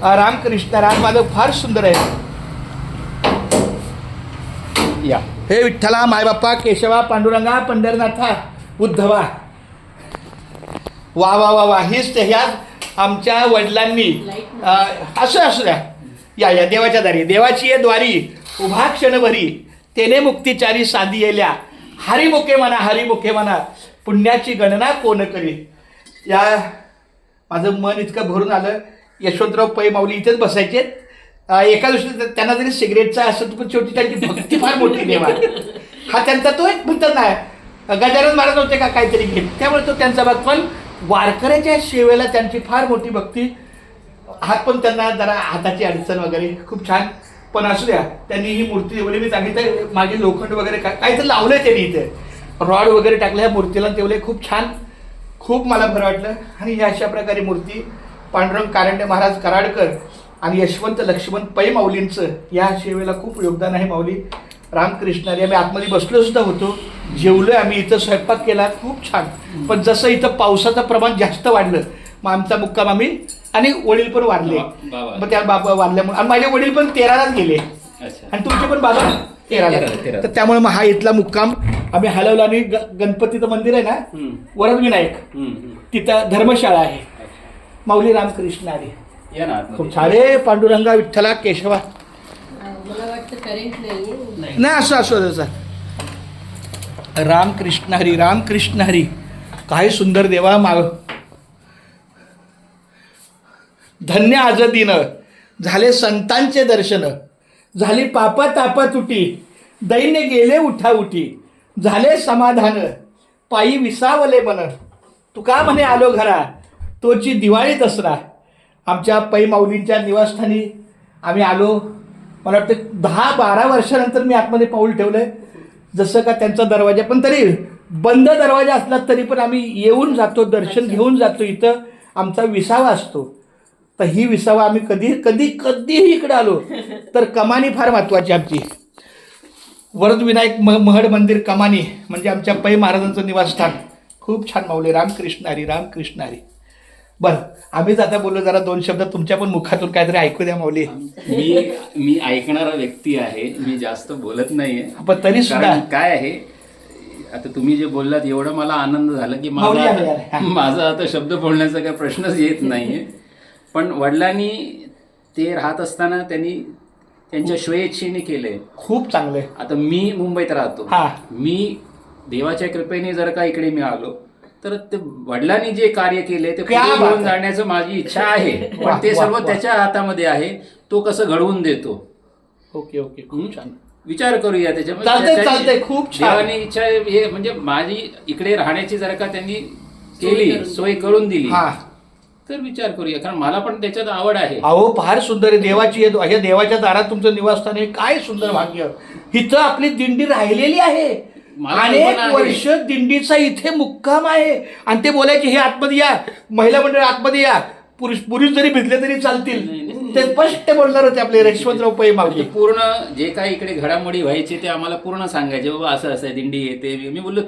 रामकृष्ण राम माझं फार सुंदर आहे. या हे विठ्ठला मायबाप्पा केशवा पांडुरंगा पंढरनाथा उद्धवा. वा वा वा वा. हीच ह्याच आमच्या वडिलांनी असू द्या. या देवाच्या दारी देवाची ये द्वारी उभा क्षणभरी तेने मुक्तिचारी साधी येल्या. हरिमुखे म्हणा पुण्याची गणना कोण करी. या माझं मन इतकं भरून आलं. यशवंतराव पै माऊली इथेच बसायचे. एका दृष्टीने त्यांना जरी सिगरेटचा असं पण शेवटी त्यांची भक्ती फार मोठी देवा. हा त्यांचा तो एक म्हणतात ना गजानन महाराज होते का काहीतरी घेत, त्यामुळे तो त्यांचा भाग. पण वारकऱ्याच्या सेवेला त्यांची फार मोठी भक्ती. हात पण त्यांना जरा हाताची अडचण वगैरे खूप छान. पण असू द्या त्यांनी ही मूर्ती एवढी मी सांगितलं मागे लोखंड वगैरे काहीतरी लावलं आहे त्यांनी इथे रॉड वगैरे टाकलं ह्या मूर्तीला तेवढे खूप छान. खूप मला बरं वाटलं. आणि ह्या अशा प्रकारे मूर्ती पांडुरंग कारंडे महाराज कराडकर आणि यशवंत लक्ष्मण पै माऊलींचं या सेवेला खूप योगदान आहे. माऊली रामकृष्ण आम्ही आतमध्ये बसलो सुद्धा होतो. जेवलोय आम्ही इथं स्वयंपाक केला खूप छान. पण जसं इथं पावसाचं प्रमाण जास्त वाढलं मग आमचा मुक्काम आम्ही आणि वडील पण वारले. मग त्या बाबा वारल्यामुळे आणि माझे वडील पण 13लाच गेले आणि तुमचे पण बाबा 13ला. तर त्यामुळे मग हा इथला मुक्काम आम्ही हलवला. आणि गणपतीचं मंदिर आहे ना वरदविनायक तिथं धर्मशाळा आहे. माऊली रामकृष्ण आले खूप सारे पांडुरंगा विठ्ठला केशवा. नाही असं रामकृष्ण हरी काय सुंदर देवा. धन्य आज दिन झाले संतांचे दर्शन. झाली पापा तापा तुटी दैन्य गेले उठाउठी. झाले समाधान पायी विसावले मन. तुका म्हणे आलो घरा तोची दिवाळी दसरा. आमच्या पै माऊलींच्या निवासस्थानी आम्ही आलो. मला वाटतं 10-12 वर्षानंतर मी आतमध्ये पाऊल ठेवलंय. जसं का त्यांचा दरवाजा पण तरी बंद दरवाजा असला तरी पण आम्ही येऊन जातो दर्शन घेऊन जातो. इथं आमचा विसावा असतो. तर ही विसावा आम्ही कधीही इकडे आलो तर कमानी फार महत्त्वाची आमची. वरदविनायक महड मंदिर कमानी म्हणजे आमच्या पै महाराजांचं निवासस्थान. खूप छान. माऊली रामकृष्ण हरी. बरं आम्हीच आता बोललो जरा 2 शब्द तुमच्या पण मुखातून काहीतरी ऐकू द्या माऊली. मी ऐकणारा व्यक्ती आहे. मी जास्त बोलत नाहीये. पण तरी सुद्धा काय आहे आता तुम्ही जे बोललात एवढा मला आनंद झाला की माझा आता शब्द बोलण्याचा काही प्रश्नच येत नाहीये. पण वडिलांनी ते राहत असताना त्यांनी त्यांच्या स्वेच्छेने केलंय. खूप चांगलंय. आता मी मुंबईत राहतो. मी देवाच्या कृपेने जर का इकडे मी आलो तर ते वडिलांनी जे कार्य केले ते पुढे घेऊन जाण्याचं माझी इच्छा आहे. पण ते सर्व त्याच्या हातामध्ये आहे. तो कसं घडवून देतो. ओके खूप छान. विचार करूया त्याच्यामध्ये. चालतंय खूप छान. देवानी इच्छा हे म्हणजे माझी इकडे राहण्याची जर का त्यांनी केली सोय करून दिली तर विचार करूया. कारण मला पण त्याच्यात आवड आहे. अहो फार सुंदर आहे. देवाची ह्या देवाच्या दारात तुमचं निवासस्थान आहे. काय सुंदर भाग्य. इथं आपली दिंडी राहिलेली आहे. अनेक वर्ष दिंडीचा इथे मुक्काम आहे. आणि ते बोलायचे हे आतमध्ये या महिला मंडळ आतमध्ये या. पुरुष जरी भिजले तरी चालतील. ते स्पष्ट बोलणार होते आपले यशवंतराव पै माऊली. पूर्ण जे काही इकडे घडामोडी व्हायचे ते आम्हाला पूर्ण सांगायचे. बाबा असं दिंडी येते. मी बोललो